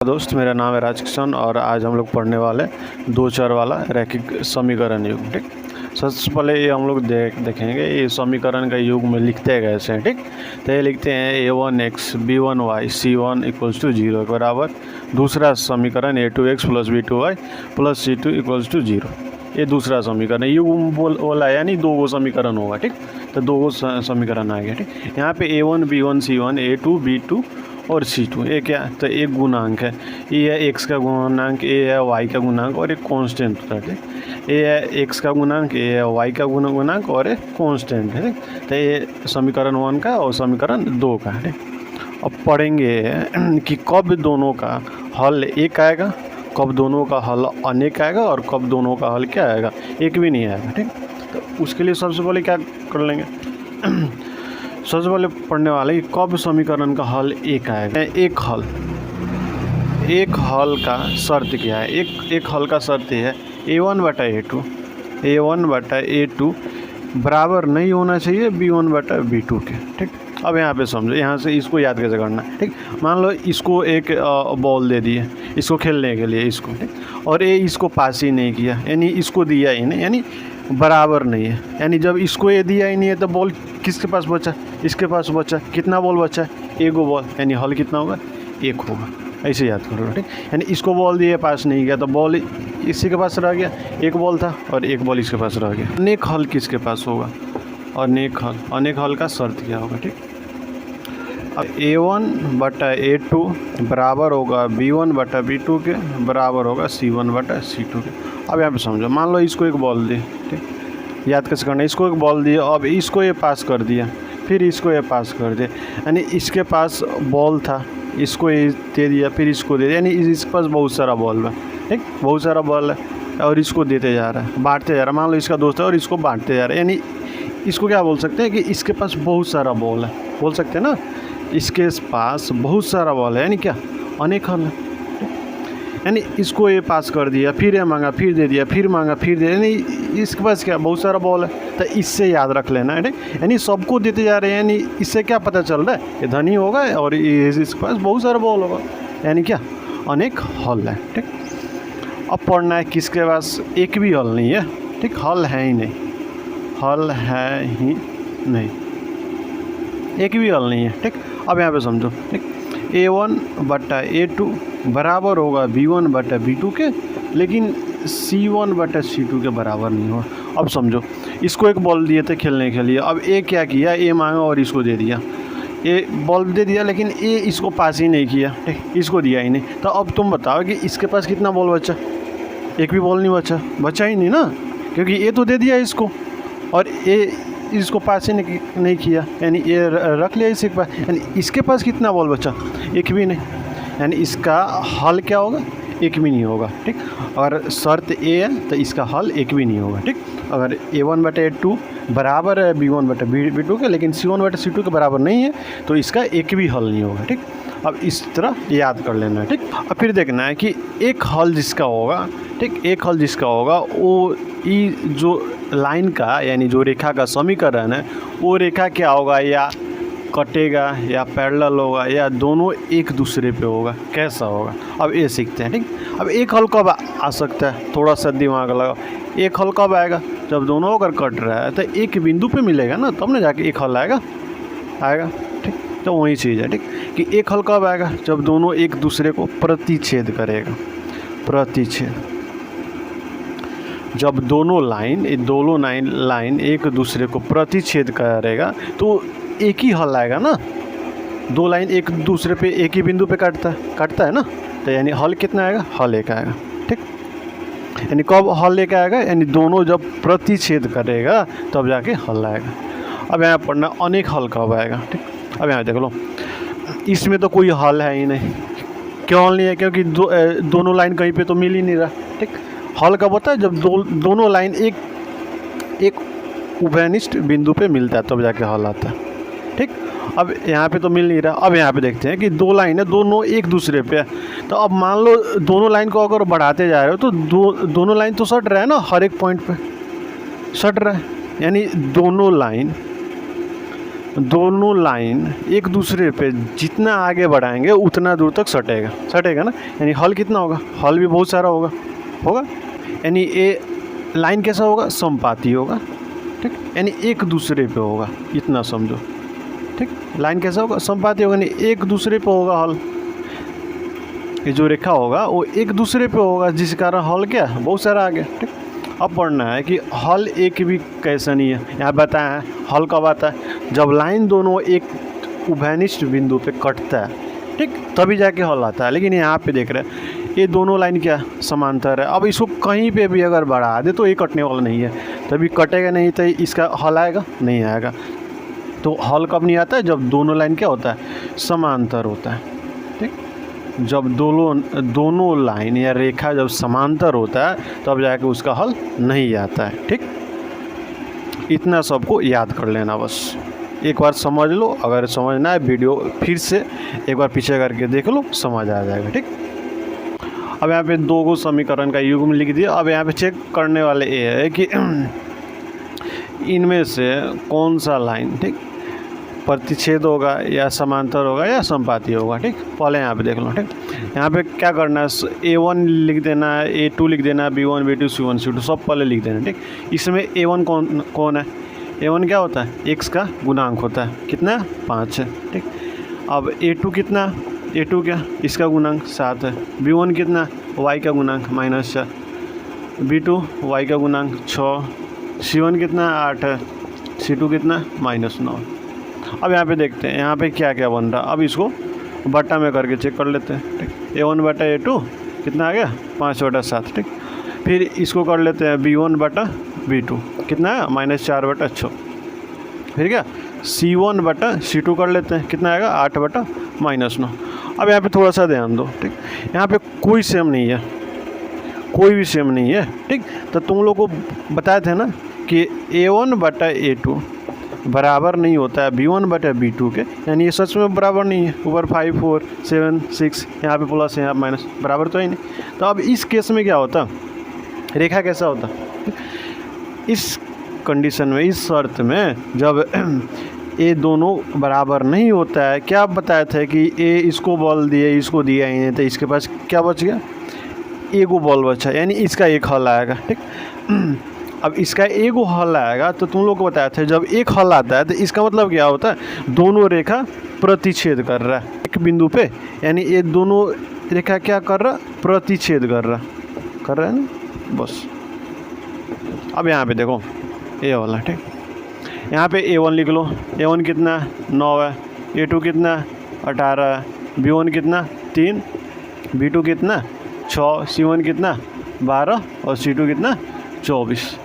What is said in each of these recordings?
दोस्त, मेरा नाम है राजकिशन और आज हम लोग पढ़ने वाले दो चर वाला रैखिक समीकरण युग। ठीक, सबसे पहले ये हम लोग देखेंगे ये समीकरण का युग में लिखते कैसे हैं। ठीक, तो ये लिखते हैं a1x b1y c1 equals to 0 के बराबर। दूसरा समीकरण a2x plus b2y plus c2 equals to 0। ये दूसरा समीकरण है। युग बोला यानी दो गो समीकरण होगा। ठीक, तो दो गो समीकरण आ गया। ठीक, यहाँ पे a1 b1 c1 a2 b2 और c2 ये क्या, तो एक गुणांक है। ये है x का गुणांक, ये है y का गुणांक और एक कांस्टेंट होता है। ठीक, ये है x का गुणांक, ये है y का गुणांक और एक कांस्टेंट है। ठीक, तो ये समीकरण 1 का और समीकरण 2 का है। अब पढ़ेंगे कि कब दोनों का हल एक आएगा, कब दोनों का हल अनेक आएगा और कब दोनों का हल क्या आएगा, एक भी नहीं आएगा। ठीक, तो उसके लिए सबसे पहले क्या कर लेंगे, सबसे पहले पढ़ने वाले कि कब समीकरण का हल एक आएगा। एक हल का शर्त क्या है। एक हल का शर्त है a1/a2 बराबर नहीं होना चाहिए b1/b2 के। ठीक, अब यहाँ पे समझो, यहाँ से इसको याद कैसे करना है। ठीक, मान लो इसको एक बॉल दे दिए इसको खेलने के लिए इसको, ठीक, और ये इसको पास ही नहीं किया, यानी इसको दिया ही नहीं, यानी बराबर नहीं है। यानी जब इसको ये दिया ही नहीं है तो बॉल किसके पास बचा, इसके पास बचा। कितना बॉल बचा, एक बॉल, यानी हल कितना होगा, एक होगा। ऐसे याद करो। ठीक, यानी इसको बॉल दिए पास नहीं गया तो बॉल इसी के पास रह गया, एक बॉल था और एक बॉल इसके पास रह गया। अनेक हल किसके पास होगा, अनेक हल का शर्त क्या होगा। ठीक, अब a1/a2 बराबर होगा b1/b2 के बराबर होगा c1/c2 के। अब यहाँ पे समझो, मान लो इसको एक बॉल दी। ठीक, याद कैसे करना है, इसको एक बॉल दिया, अब इसको ये पास कर दिया, फिर इसको ये पास कर दिया, यानी इसके पास बॉल था, इसको ये दे दिया, फिर इसको दे दिया, यानी इसके पास बहुत सारा बॉल है। ठीक, बहुत सारा बॉल है और इसको देते जा रहा है, बांटते जा रहा है। मान लो इसका दोस्त है और इसको बांटते जा रहा है, यानी इसको क्या बोल सकते हैं कि इसके पास बहुत सारा बॉल है, बोल सकते हैं ना, इसके पास बहुत सारा बॉल है, यानी क्या, अनेक हल है। यानी इसको ये पास कर दिया, फिर ये मांगा, फिर दे दिया, फिर मांगा, फिर दे दिया, यानी इसके पास क्या, बहुत सारा बॉल है। तो इससे याद रख लेना है। ठीक, यानी सबको देते जा रहे हैं, यानी इससे क्या पता चल रहा है, ये धनी होगा और इसके पास बहुत सारा बॉल होगा, यानी क्या, अनेक हल है। ठीक, अब पढ़ना है किसके पास एक भी हल नहीं है। ठीक, हल है ही नहीं, हल है ही नहीं, एक भी हल नहीं है। ठीक, अब यहाँ पे समझो, ठीक, a1/a2 बराबर होगा b1/b2 के, लेकिन c1/c2 के बराबर नहीं होगा। अब समझो, इसको एक बॉल दिए थे खेलने के लिए, अब ए क्या किया, ए मांगा और इसको दे दिया, ये बॉल दे दिया, लेकिन ए इसको पास ही नहीं किया। ठीक, इसको दिया ही नहीं। तो अब तुम बताओ कि इसके पास कितना बॉल बचा, एक भी बॉल नहीं बचा ही नहीं ना, क्योंकि ए तो दे दिया इसको और ए इसको पास ही नहीं किया, यानी ये रख लिया इसके पास, यानी इसके पास कितना बॉल बचा, एक भी नहीं, यानी इसका हल क्या होगा, एक भी नहीं होगा। ठीक, अगर शर्त ए है तो इसका हल एक भी नहीं होगा। ठीक, अगर a1/a2 बराबर है b1/b2 के, लेकिन c1/c2 के बराबर नहीं है तो इसका एक भी हल नहीं होगा। ठीक, अब इस तरह याद कर लेना है। ठीक, अब फिर देखना है कि एक हल जिसका होगा, ठीक, एक हल जिसका होगा वो जो लाइन का, यानी जो रेखा का समीकरण है, वो रेखा क्या होगा, या कटेगा या पैरेलल होगा या दोनों एक दूसरे पे होगा, कैसा होगा, अब ये सीखते हैं। ठीक, अब एक हल कब आ सकता है, थोड़ा सा दिमाग लगाओ। एक हल कब आएगा, जब दोनों अगर कट रहा है तो एक बिंदु पे मिलेगा ना, तब ना जाके एक हल आएगा। ठीक, तो वही चीज़ है। ठीक, कि एक हल कब आएगा, जब दोनों एक दूसरे को प्रतिच्छेद करेगा, प्रतिच्छेद, जब दोनों लाइन एक दूसरे को प्रतिच्छेद करेगा तो एक ही हल आएगा ना। दो लाइन एक दूसरे पे एक ही बिंदु पे काटता है ना, तो यानी हल कितना आएगा, हल एक आएगा। ठीक, यानी कब हल एक आएगा, यानी दोनों जब प्रतिच्छेद करेगा तब जाके हल आएगा। अब यहाँ पढ़ना अनेक हल कब आएगा। ठीक, अब यहाँ देख लो, इसमें तो कोई हल है ही नहीं। क्यों हल नहीं है, क्योंकि दोनों लाइन कहीं पे तो मिल ही नहीं रहा। ठीक, हल कब होता है, जब दोनों लाइन एक उभयनिष्ठ बिंदु पे मिलता है तब जाके हल आता है। ठीक, अब यहाँ पे तो मिल नहीं रहा। अब यहाँ पे देखते हैं कि दो लाइन है, दोनों एक दूसरे पे है, तो अब मान लो दोनों लाइन को अगर बढ़ाते जा रहे हो तो दोनों लाइन तो सट रहा है ना, हर एक पॉइंट पे सट रहा है, यानी दोनों लाइन दोनों लाइन एक दूसरे पे जितना आगे बढ़ाएंगे उतना दूर तक सटेगा ना, यानी हल कितना होगा, हल भी बहुत सारा होगा यानी ये लाइन कैसा होगा, समपाती होगा, ठीक, यानी एक दूसरे पे होगा, इतना समझो, ठीक। लाइन कैसा होगा, समपाती होगा, यानी एक दूसरे पे होगा हल, ये जो रेखा होगा वो एक दूसरे पे होगा, जिस कारण हल क्या बहुत सारा आ गया, ठीक। अब पढ़ना है कि हल एक भी कैसा नहीं है, यहाँ बताया है हल कब आता है, जब लाइन दोनों एक उभयनिष्ठ बिंदु पे कटता है, ठीक, तभी जाके हल आता है। लेकिन यहाँ पे देख रहे हैं ये दोनों लाइन क्या समांतर है, अब इसको कहीं पे भी अगर बढ़ा दे तो ये कटने वाला नहीं है, तभी कटेगा नहीं, तो इसका हल आएगा नहीं आएगा। तो हल कब नहीं आता है, जब दोनों लाइन क्या होता है, समांतर होता है, ठीक। जब दोनों लाइन या रेखा जब समांतर होता है तब जाके उसका हल नहीं आता है, ठीक। इतना सबको याद कर लेना, बस एक बार समझ लो, अगर समझना है वीडियो फिर से एक बार पीछे करके देख लो, समझ आ जाएगा, ठीक। अब यहाँ पे दो को समीकरण का युग्म लिख दिया। अब यहाँ पे चेक करने वाले ये है कि इनमें से कौन सा लाइन, ठीक, प्रतिच्छेद होगा या समांतर होगा या समपाती होगा, ठीक। पहले यहाँ पे देख लो, ठीक। यहाँ पे क्या करना है, A1 लिख देना है, A2 लिख देना है, B1 B2 C1 C2 सब पहले लिख देना है, ठीक। इसमें A1 कौन है, A1 क्या होता है, x का गुणांक होता है, कितना 5 है, ठीक। अब A2 कितना, A2 क्या, इसका गुणांक 7 है। B1 कितना, y का गुणांक -4, B2 y का गुणांक 6, C1 कितना 8 है, C2 कितना -9। अब यहाँ पे देखते हैं यहाँ पे क्या क्या बन रहा, अब इसको बट्टा में करके चेक कर लेते हैं, ठीक। A1 बटा A2 कितना आ गया 5/7, ठीक। फिर इसको कर लेते हैं B1 बटा B2 कितना है -4/6। फिर क्या C1 बटा C2 कर लेते हैं, कितना आएगा 8/-9। अब यहाँ पे थोड़ा सा ध्यान दो, ठीक। यहाँ पे कोई सेम नहीं है, कोई भी सेम नहीं है, ठीक। तो तुम लोग को बताए थे ना कि A1 बटा A2 बराबर नहीं होता है B1 बटा B2 के, यानी ये सच में बराबर नहीं है। ऊपर 5 4 7 6 यहाँ पे प्लस यहाँ पे माइनस, बराबर तो ही नहीं। तो अब इस केस में क्या होता, रेखा कैसा होता, इस कंडीशन में, इस शर्त में जब ये दोनों बराबर नहीं होता है, क्या बताया था कि ये इसको बॉल दिए, इसको दिया ही नहीं, तो इसके पास क्या बच गया, एगो बॉल बचा, यानी इसका एक हल आएगा, ठीक। अब इसका एगो हल आएगा, तो तुम लोग को बताया था जब एक हल आता है तो इसका मतलब क्या होता है, दोनों रेखा प्रतिच्छेद कर रहा है एक बिंदु पे, यानी ये दोनों रेखा क्या कर रहा, प्रतिच्छेद कर रहा है ना, बस। अब यहाँ पे देखो ये वाला, ठीक। यहाँ पे A1 लिख लो, A1 कितना 9 है, A2 कितना 18 है, B1 कितना 3, B2 कितना 6, C1 कितना 12 और C2 कितना 24।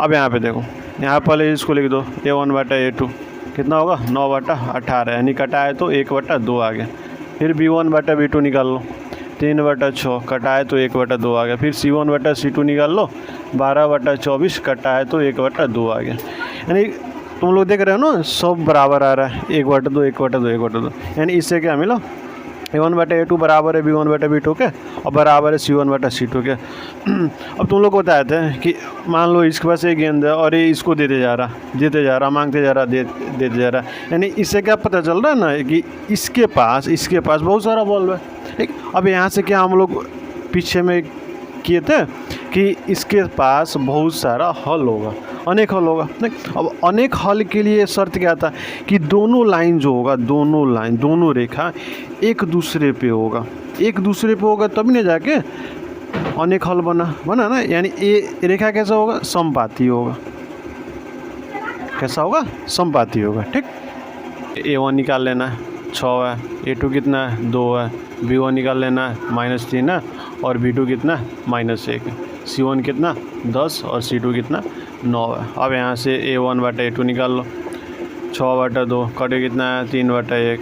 अब यहाँ पे देखो, यहाँ पहले इसको लिख दो A1 बटा A2 कितना होगा 9/18, यानी कटाए तो 1/2 आ गया। फिर B1 बटा B2 निकाल लो, 3/6 कटाए तो 1/2 आ गया। फिर C1 बटा C2 निकाल लो, 12/24 कटाए तो 1/2 आ गया। यानी तुम लोग देख रहे हो ना, सब बराबर आ रहा है, 1/2 1/2 1/2, यानी इससे क्या मिला, A1 बटा A2 बराबर है B1 बटा B2 के और बराबर है C1 बटा C2 के। अब तुम लोग को बताए थे कि मान लो इसके पास एक गेंद है और ये इसको देते जा रहा, मांगते जा रहा, देते जा रहा, यानी इससे क्या पता चल रहा है ना कि इसके पास बहुत सारा बॉल है, ठीक। अब यहाँ से क्या हम लोग पीछे में किए थे कि इसके पास बहुत सारा हल होगा, अनेक हल होगा, ठीक। अब अनेक हल के लिए शर्त क्या था कि दोनों लाइन जो होगा, दोनों रेखा एक दूसरे पे होगा, तभी ना जाके अनेक हल बना ना, यानी ये रेखा कैसा होगा, समपाती होगा, कैसा होगा, समपाती होगा, ठीक। A1 निकाल लेना है 6 है, A2 कितना है 2 है, B1 निकाल लेना है -3 है और B2 कितना -1 है, C1 कितना 10 और C2 कितना 9 है। अब यहाँ से A1 बटा A2 निकाल लो, 6/2 कटे कितना है 3/1।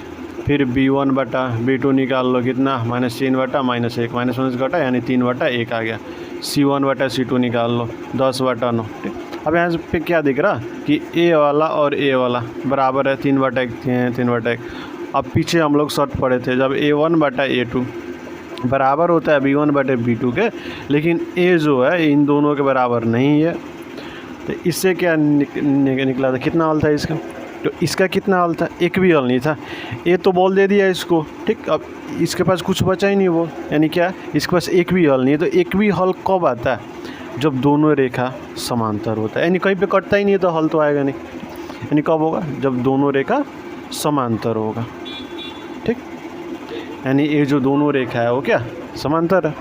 फिर B1 बटा B2 निकाल लो, कितना -3 बटा -1, -1 घटा यानी 3/1 आ गया। C1 बटा C2 निकाल लो, 10/9, ठीक। अब यहाँ पे क्या दिख रहा कि A वाला और A वाला बराबर है, 3/1। अब पीछे हम लोग शर्त पढ़े थे, जब A1 बटा A2 बराबर होता है B1 बटे B2 के, लेकिन A जो है इन दोनों के बराबर नहीं है, तो इससे क्या निकला था, कितना हल था इसका तो इसका कितना हल था, एक भी हल नहीं था। ये तो बॉल दे दिया इसको, ठीक। अब इसके पास कुछ बचा ही नहीं बॉल, यानी क्या, इसके पास एक भी हल नहीं है। तो एक भी हल कब आता है, जब दोनों रेखा समांतर होता है, यानी कहीं पे कटता ही नहीं है तो हल तो आएगा नहीं। यानी कब होगा, जब दोनों रेखा समांतर होगा, ठीक। यानी ये जो दोनों रेखा है वो क्या समांतर है।